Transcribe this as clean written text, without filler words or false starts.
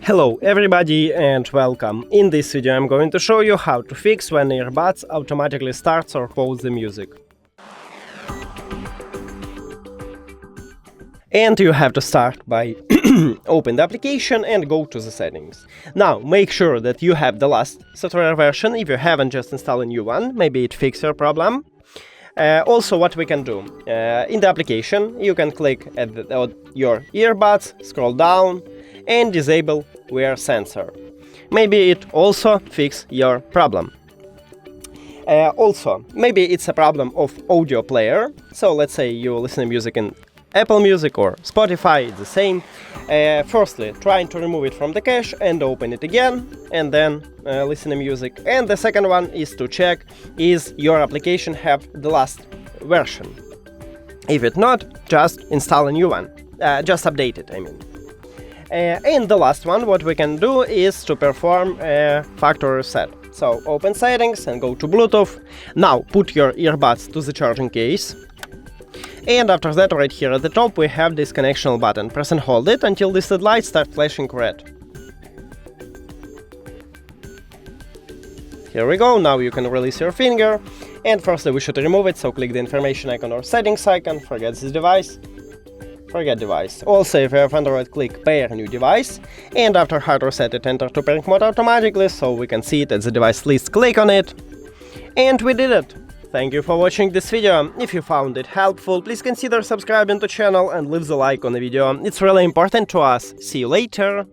Hello everybody and welcome. In this video I'm going to show you how to fix when earbuds automatically starts or pause the music. And you have to start by open the application and go to the settings. Now make sure that you have the last software version. If you haven't, just install a new one, maybe it fixes your problem. Also, what we can do, in the application you can click at your earbuds, scroll down and disable wear sensor. Maybe it also fix your problem. Also, maybe it's a problem of audio player. So let's say you listen to music in Apple Music or Spotify, it's the same. Firstly, trying to remove it from the cache and open it again, and then listen to music. And the second one is to check is your application have the last version. If it not, just install a new one. Just update it, I mean. And the last one, what we can do is to perform a factory reset. So open settings and go to Bluetooth. Now put your earbuds to the charging case. And after that, right here at the top, we have this connection button. Press and hold it until this light starts flashing red. Here we go, now you can release your finger. And firstly, we should remove it, so click the information icon or settings icon, forget this device. Forget device. Also, if you have Android, click pair new device. And after hard reset, it enters to pairing mode automatically, so we can see it at the device list, click on it. And we did it! Thank you for watching this video. If you found it helpful, please consider subscribing to the channel and leave the like on the video. It's really important to us. See you later!